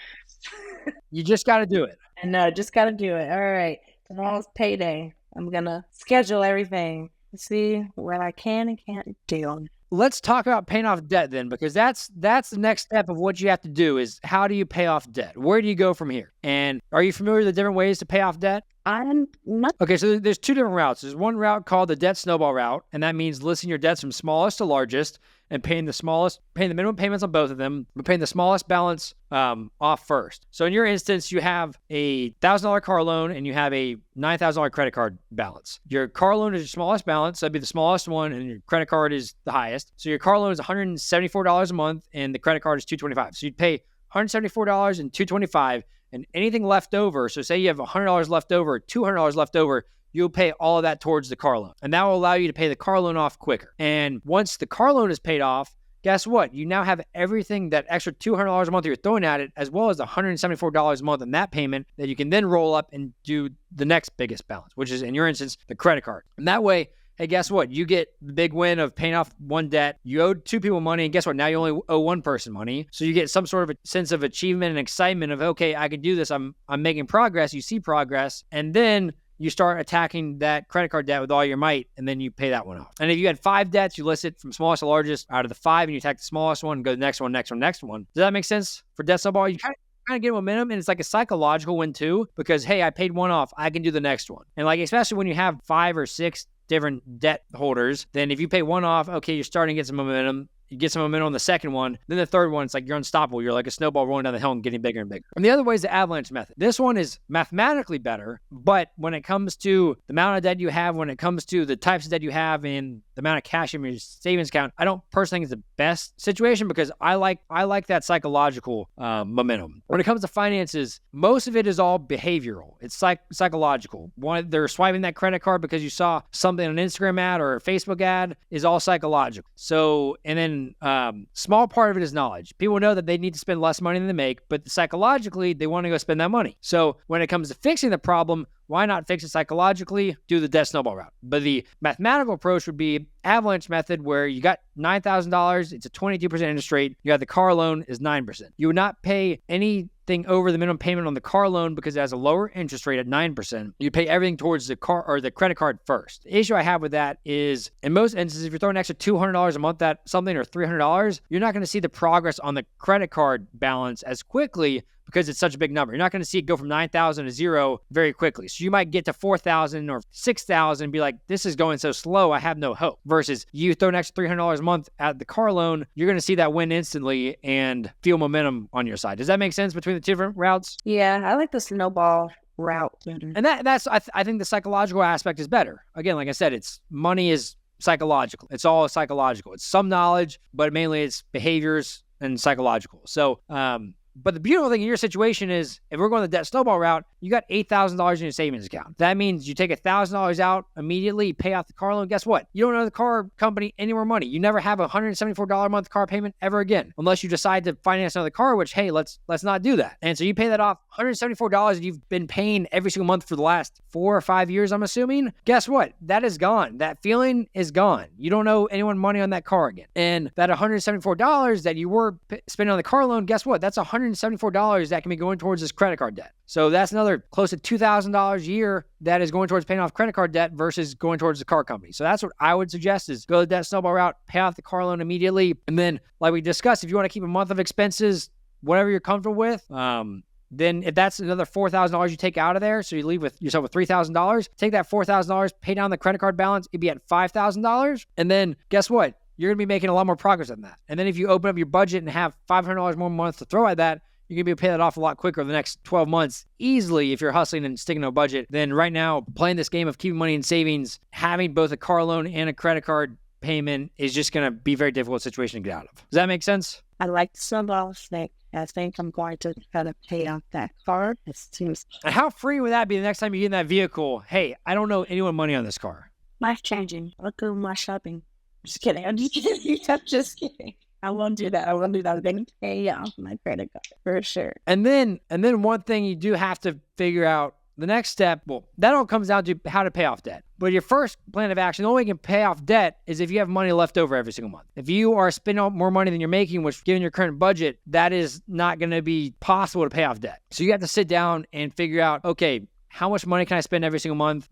You just got to do it. I know, just got to do it. All right. Tomorrow's payday. I'm going to schedule everything to see what I can and can't do. Let's talk about paying off debt then, because that's the next step of what you have to do is how do you pay off debt? Where do you go from here? And are you familiar with the different ways to pay off debt? I'm not. Okay, so there's two different routes. There's one route called the debt snowball route, and that means listing your debts from smallest to largest and paying the minimum payments on both of them, but paying the smallest balance off first. So in your instance, you have a $1,000 car loan and you have a $9,000 credit card balance. Your car loan is your smallest balance, so that'd be the smallest one, and your credit card is the highest. So your car loan is $174 a month, and the credit card is $225. So you'd pay $174 and $225, and anything left over. So say you have $100 left over, $200 left over, you'll pay all of that towards the car loan. And that will allow you to pay the car loan off quicker. And once the car loan is paid off, guess what? You now have everything, that extra $200 a month you're throwing at it, as well as the $174 a month in that payment that you can then roll up and do the next biggest balance, which is, in your instance, the credit card. And that way, hey, guess what? You get the big win of paying off one debt. You owed two people money, and guess what? Now you only owe one person money. So you get some sort of a sense of achievement and excitement of, okay, I can do this. I'm making progress. You see progress. And then you start attacking that credit card debt with all your might, and then you pay that one off. And if you had 5 debts, you list it from smallest to largest out of the 5, and you attack the smallest one and go to the next one, next one, next one. Does that make sense for debt snowball? You kind of get momentum, and it's like a psychological win too, because, hey, I paid one off, I can do the next one. And like, especially when you have 5 or 6 different debt holders, then if you pay one off, okay, you're starting to get some momentum. You get some momentum on the second one. Then the third one, it's like you're unstoppable. You're like a snowball rolling down the hill and getting bigger and bigger. And the other way is the avalanche method. This one is mathematically better, but when it comes to the amount of debt you have, when it comes to the types of debt you have and the amount of cash in your savings account, I don't personally think it's the best situation, because I like that psychological momentum. When it comes to finances, most of it is all behavioral. It's psychological. One, they're swiping that credit card because you saw something on an Instagram ad or a Facebook ad, is all psychological. So, and then small part of it is knowledge. People know that they need to spend less money than they make, but psychologically, they want to go spend that money. So when it comes to fixing the problem, why not fix it psychologically? Do the debt snowball route. But the mathematical approach would be avalanche method, where you got $9,000. It's a 22% interest rate. You have the car loan is 9%. You would not pay anything over the minimum payment on the car loan because it has a lower interest rate at 9%. You pay everything towards the car or the credit card first. The issue I have with that is, in most instances, if you're throwing an extra $200 a month at something or $300, you're not going to see the progress on the credit card balance as quickly, because it's such a big number. You're not going to see it go from 9,000 to 0 very quickly. So you might get to 4,000 or 6,000 and be like, this is going so slow, I have no hope. Versus you throw an extra $300 a month at the car loan, you're going to see that win instantly and feel momentum on your side. Does that make sense between the two different routes? Yeah, I like the snowball route better. And that's I think the psychological aspect is better. Again, like I said, it's money is psychological. It's all psychological. It's some knowledge, but mainly it's behaviors and psychological. So, but the beautiful thing in your situation is, if we're going the debt snowball route, you got $8,000 in your savings account. That means you take $1,000 out immediately, pay off the car loan. Guess what? You don't owe the car company any more money. You never have a $174 a month car payment ever again, unless you decide to finance another car, which, hey, let's not do that. And so you pay that off, $174 that you've been paying every single month for the last 4 or 5 years, I'm assuming. Guess what? That is gone. That feeling is gone. You don't owe anyone money on that car again. And that $174 that you were spending on the car loan, guess what? That's $174 that can be going towards this credit card debt. So that's another close to $2,000 a year that is going towards paying off credit card debt versus going towards the car company. So that's what I would suggest, is go the debt snowball route, pay off the car loan immediately. And then, like we discussed, if you want to keep a month of expenses, whatever you're comfortable with, then if that's another $4,000 you take out of there, so you leave with yourself with $3,000, take that $4,000, pay down the credit card balance, it'd be at $5,000. And then guess what? You're going to be making a lot more progress than that. And then if you open up your budget and have $500 more a month to throw at that, you're going to be able to pay that off a lot quicker in the next 12 months easily if you're hustling and sticking to a budget than right now playing this game of keeping money in savings, having both a car loan and a credit card payment is just going to be a very difficult situation to get out of. Does that make sense? I like the snowball effect. I think I'm going to try to pay off that car. It seems. And how free would that be the next time you get in that vehicle? Hey, I don't know anyone money on this car. Life changing. I'll do my shopping. Just kidding. I'm just kidding. I'm just kidding. I won't do that. I'm going to pay off my credit card for sure. And then one thing you do have to figure out, the next step, well, that all comes down to how to pay off debt. But your first plan of action, the only way you can pay off debt is if you have money left over every single month. If you are spending more money than you're making, which given your current budget, that is not going to be possible to pay off debt. So you have to sit down and figure out, okay, how much money can I spend every single month?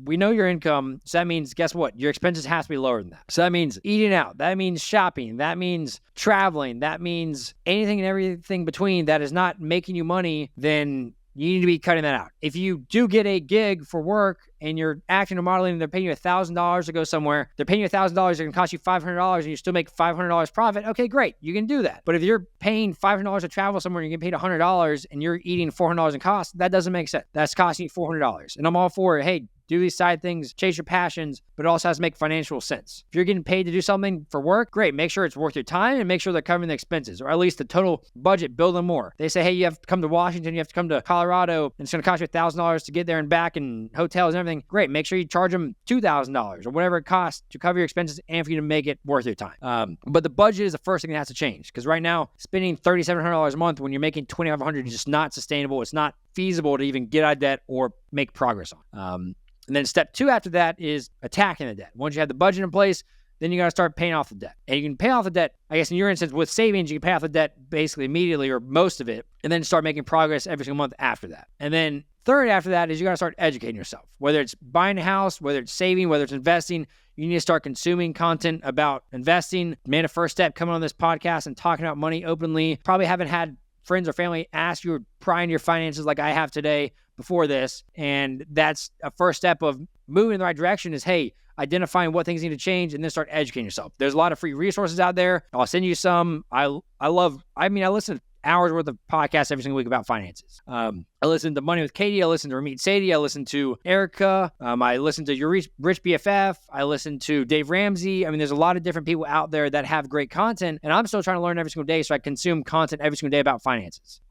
We know your income. So that means, guess what? Your expenses have to be lower than that. So that means eating out. That means shopping. That means traveling. That means anything and everything between that is not making you money, then you need to be cutting that out. If you do get a gig for work and you're acting or modeling and they're paying you $1,000 to go somewhere, they're paying you $1,000, they're going to cost you $500 and you still make $500 profit. Okay, great. You can do that. But if you're paying $500 to travel somewhere and you get paid $100 and you're eating $400 in costs, that doesn't make sense. That's costing you $400. And I'm all for, hey, do these side things, chase your passions, but it also has to make financial sense. If you're getting paid to do something for work, great. Make sure it's worth your time and make sure they're covering the expenses, or at least the total budget, build them more. They say, hey, you have to come to Washington, you have to come to Colorado, and it's going to cost you $1,000 to get there and back and hotels and everything. Great. Make sure you charge them $2,000 or whatever it costs to cover your expenses and for you to make it worth your time. But the budget is the first thing that has to change, because right now, spending $3,700 a month when you're making $2,500 is just not sustainable. It's not feasible to even get out of debt or make progress on. And then step 2 after that is attacking the debt. Once you have the budget in place, then you got to start paying off the debt. And you can pay off the debt, I guess in your instance, with savings, you can pay off the debt basically immediately or most of it, and then start making progress every single month after that. And then third after that is you got to start educating yourself. Whether it's buying a house, whether it's saving, whether it's investing, you need to start consuming content about investing. Made a first step coming on this podcast and talking about money openly. Probably haven't had friends or family ask you or pry into your finances like I have today before this. And that's a first step of moving in the right direction is, hey, identifying what things need to change and then start educating yourself. There's a lot of free resources out there. I'll send you some. I listen to hours worth of podcasts every single week about finances. I listen to Money with Katie. I listen to Ramit Sethi. I listen to Erica. I listen to Your Rich BFF. I listen to Dave Ramsey. I mean, there's a lot of different people out there that have great content, and I'm still trying to learn every single day, so I consume content every single day about finances.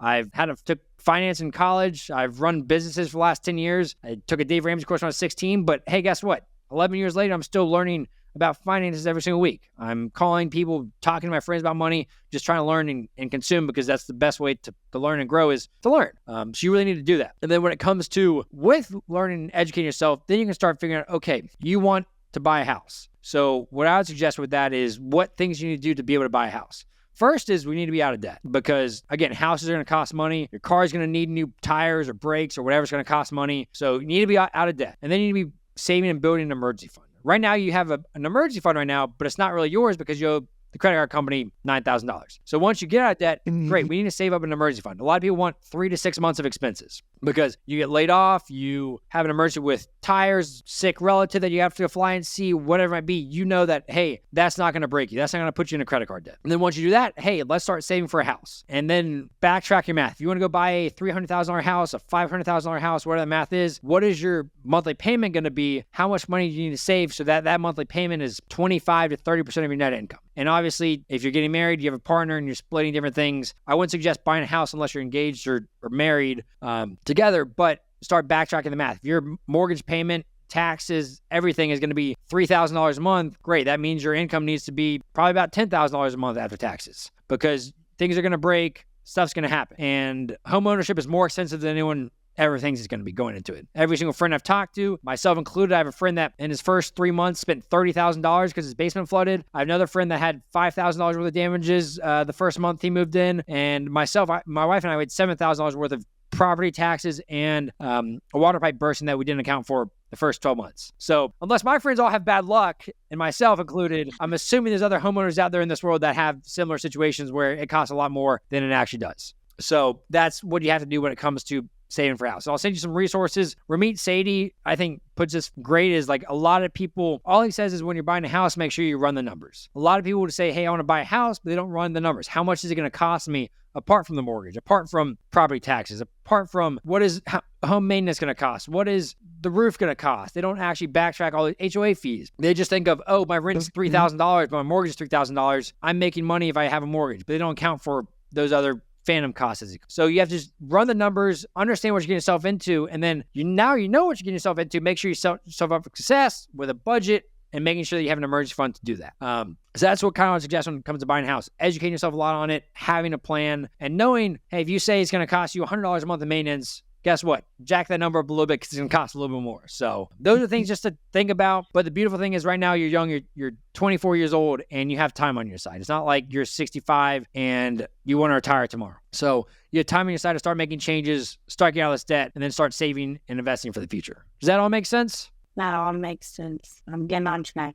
Took finance in college. I've run businesses for the last 10 years. I took a Dave Ramsey course when I was 16, but hey, guess what? 11 years later, I'm still learning about finances every single week. I'm calling people, talking to my friends about money, just trying to learn and consume, because that's the best way to learn and grow is to learn. So you really need to do that. And then when it comes to with learning and educating yourself, then you can start figuring out, okay, you want to buy a house. So what I would suggest with that is what things you need to do to be able to buy a house. First is we need to be out of debt, because again, houses are going to cost money. Your car is going to need new tires or brakes or whatever's going to cost money. So you need to be out of debt. And then you need to be saving and building an emergency fund. Right now, you have an emergency fund right now, but it's not really yours because you owe the credit card company $9,000. So once you get out of debt, great, we need to save up an emergency fund. A lot of people want 3 to 6 months of expenses because you get laid off, you have an emergency with tires, sick relative that you have to fly and see, whatever it might be. You know that, hey, that's not going to break you. That's not going to put you in a credit card debt. And then once you do that, hey, let's start saving for a house. And then backtrack your math. If you want to go buy a $300,000 house, a $500,000 house, whatever the math is, what is your monthly payment going to be? How much money do you need to save so that monthly payment is 25 to 30% of your net income? And obviously, if you're getting married, you have a partner and you're splitting different things, I wouldn't suggest buying a house unless you're engaged or married together, but start backtracking the math. If your mortgage payment, taxes, everything is going to be $3,000 a month, great. That means your income needs to be probably about $10,000 a month after taxes, because things are going to break, stuff's going to happen. And home ownership is more expensive than anyone ever thinks is going to be going into it. Every single friend I've talked to, myself included, I have a friend that in his first 3 months spent $30,000 because his basement flooded. I have another friend that had $5,000 worth of damages the first month he moved in. And myself, my wife and I had $7,000 worth of property taxes and a water pipe bursting that we didn't account for the first 12 months. So unless my friends all have bad luck, and myself included, I'm assuming there's other homeowners out there in this world that have similar situations where it costs a lot more than it actually does. So that's what you have to do when it comes to saving for a house. So I'll send you some resources. Ramit Sethi, I think, puts this great is like a lot of people, all he says is when you're buying a house, make sure you run the numbers. A lot of people would say, hey, I want to buy a house, but they don't run the numbers. How much is it going to cost me apart from the mortgage, apart from property taxes, apart from what is home maintenance going to cost? What is the roof going to cost? They don't actually backtrack all the HOA fees. They just think of, oh, my rent's $3,000, but my mortgage is $3,000. I'm making money if I have a mortgage, but they don't account for those other phantom costs. So you have to just run the numbers, understand what you're getting yourself into, and then you know what you're getting yourself into. Make sure you set yourself up for success with a budget and making sure that you have an emergency fund to do that. So that's what kind of I suggest when it comes to buying a house. Educating yourself a lot on it, having a plan, and knowing, hey, if you say it's going to cost you $100 a month in maintenance, guess what? Jack that number up a little bit because it's going to cost a little bit more. So those are things just to think about. But the beautiful thing is right now you're young, you're 24 years old, and you have time on your side. It's not like you're 65 and you want to retire tomorrow. So you have time on your side to start making changes, start getting out of this debt, and then start saving and investing for the future. Does that all make sense? That all makes sense. I'm getting on track.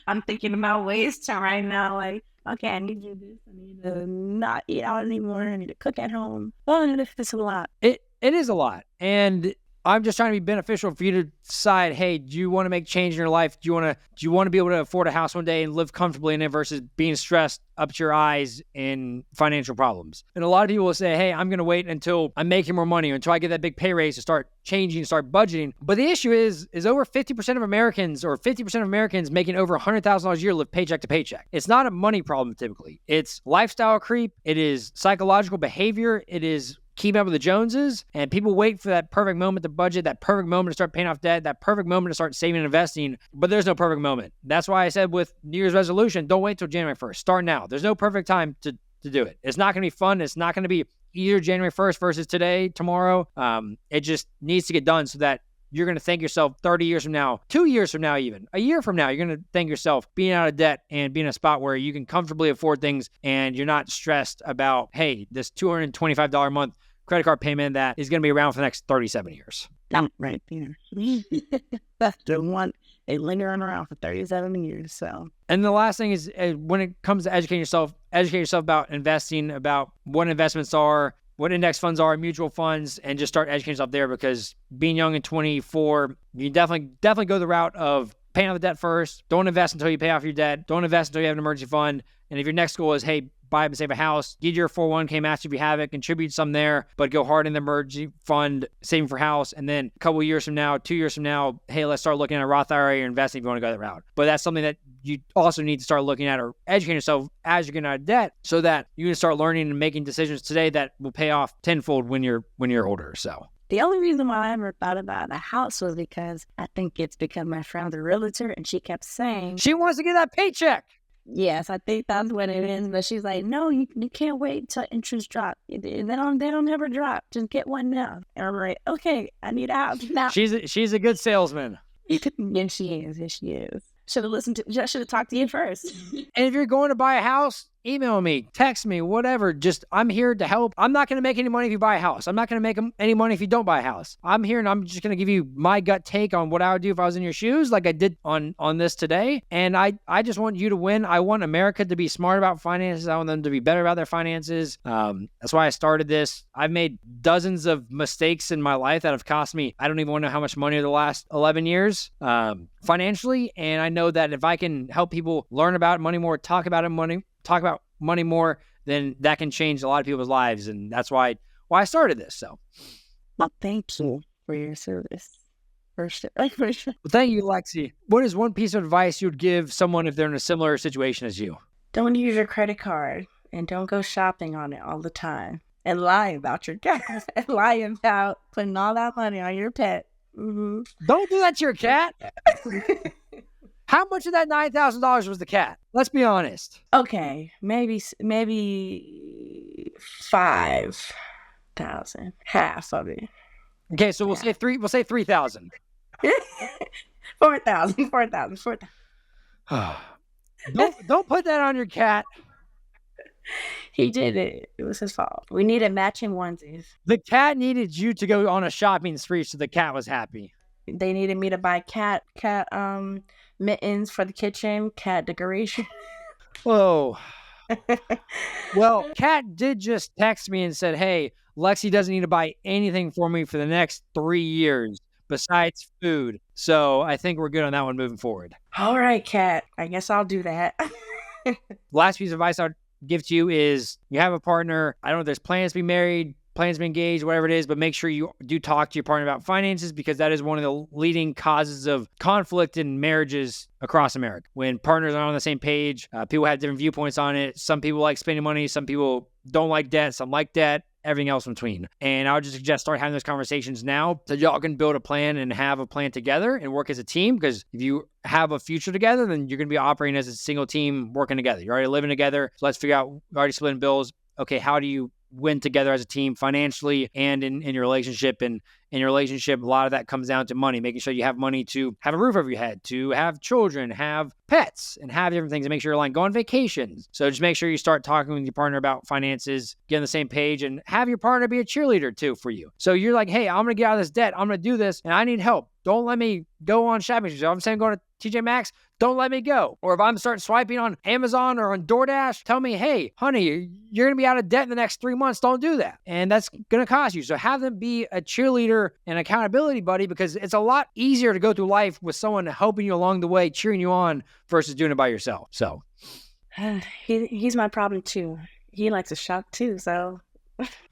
I'm thinking about ways to right now, like, okay, I need to do this. I need to not eat out anymore. I need to cook at home. Oh, it's a lot. It is a lot. And I'm just trying to be beneficial for you to decide, hey, do you want to make change in your life? Do you want to be able to afford a house one day and live comfortably in it versus being stressed up to your eyes in financial problems? And a lot of people will say, hey, I'm going to wait until I'm making more money, until I get that big pay raise to start changing, start budgeting. But the issue is over 50% of Americans or 50% of Americans making over $100,000 a year live paycheck to paycheck. It's not a money problem typically. It's lifestyle creep. It is psychological behavior. It is keeping up with the Joneses, and people wait for that perfect moment to budget, that perfect moment to start paying off debt, that perfect moment to start saving and investing, but there's no perfect moment. That's why I said with New Year's resolution, don't wait till January 1st. Start now. There's no perfect time to do it. It's not going to be fun. It's not going to be either January 1st versus today, tomorrow. It just needs to get done so that you're going to thank yourself 30 years from now, 2 years from now, even a year from now, you're going to thank yourself being out of debt and being in a spot where you can comfortably afford things and you're not stressed about, hey, this $225 a month credit card payment that is going to be around for the next 37 years. Right there. That's the one. They lingering around for 37 years. So. And the last thing is when it comes to educate yourself about investing, about what investments are, what index funds are, mutual funds, and just start educating yourself there, because being young and 24, you definitely go the route of paying off the debt first. Don't invest until you pay off your debt. Don't invest until you have an emergency fund. And if your next goal is, hey, buy up and save a house, get your 401k match if you have it, contribute some there, but go hard in the emergency fund, saving for house. And then a couple of years from now, 2 years from now, hey, let's start looking at a Roth IRA or investing if you want to go that route. But that's something that you also need to start looking at or educating yourself as you're getting out of debt so that you can start learning and making decisions today that will pay off tenfold when you're older. So. The only reason why I ever thought about a house was because I think it's because my friend's a realtor and she kept saying she wants to get that paycheck. Yes, I think that's what it is. But she's like, no, you can't wait till interest drop. They don't ever drop. Just get one now. And I'm like, okay, I need a house now. She's a good salesman. Yes, she is. Yes, she is. Should have talked to you first. And if you're going to buy a house, email me, text me, whatever. Just, I'm here to help. I'm not going to make any money if you buy a house. I'm not going to make any money if you don't buy a house. I'm here and I'm just going to give you my gut take on what I would do if I was in your shoes, like I did on this today. And I just want you to win. I want America to be smart about finances. I want them to be better about their finances. That's why I started this. I've made dozens of mistakes in my life that have cost me, I don't even want to know how much money over the last 11 years financially. And I know that if I can help people learn about money more, talk about money more, then that can change a lot of people's lives. And that's why I started this. So. Well, thank you for your service. For sure. Well, thank you, Lexi. What is one piece of advice you would give someone if they're in a similar situation as you? Don't use your credit card and don't go shopping on it all the time and lie about your cat and lie about putting all that money on your pet. Mm-hmm. Don't do that to your cat. How much of that $9,000 was the cat? Let's be honest. Okay, maybe 5,000, half of it. Okay, so we'll say 3,000. 4,000. Don't put that on your cat. He did it. It was his fault. We needed matching onesies. The cat needed you to go on a shopping spree so the cat was happy. They needed me to buy cat mittens for the kitchen, cat decoration. Whoa. Well, Kat did just text me and said, hey, Lexi doesn't need to buy anything for me for the next 3 years besides food. So I think we're good on that one moving forward. All right, Kat. I guess I'll do that. Last piece of advice I'd give to you is you have a partner. I don't know if there's plans to be married, plans to be engaged, whatever it is, but make sure you do talk to your partner about finances, because that is one of the leading causes of conflict in marriages across America. When partners are on the same page, people have different viewpoints on it. Some people like spending money. Some people don't like debt. Some like debt. Everything else in between. And I would just suggest start having those conversations now so y'all can build a plan and have a plan together and work as a team. Because if you have a future together, then you're going to be operating as a single team working together. You're already living together. So let's figure out, already splitting bills. Okay, how do you win together as a team financially and in your relationship? And in your relationship, a lot of that comes down to money, making sure you have money to have a roof over your head, to have children, have pets, and have different things, and make sure you're aligned, go on vacations. So just make sure you start talking with your partner about finances, get on the same page, and have your partner be a cheerleader too for you. So you're like, hey, I'm going to get out of this debt. I'm going to do this, and I need help. Don't let me go on shopping. So I'm saying going to TJ Maxx, don't let me go. Or if I'm starting swiping on Amazon or on DoorDash, tell me, hey, honey, you're going to be out of debt in the next 3 months. Don't do that. And that's going to cost you. So have them be a cheerleader and accountability buddy, because it's a lot easier to go through life with someone helping you along the way, cheering you on, versus doing it by yourself. So He's my problem too. He likes to shop too. So,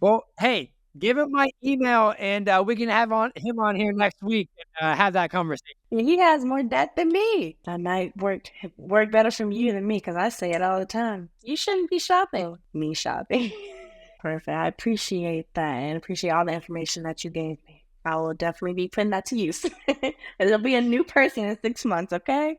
well, hey, give him my email and we can have him on here next week and have that conversation. He has more debt than me. That might work better from you than me, because I say it all the time. You shouldn't be shopping. Me shopping. Perfect. I appreciate that and appreciate all the information that you gave me. I will definitely be putting that to use. It'll be a new person in 6 months, okay?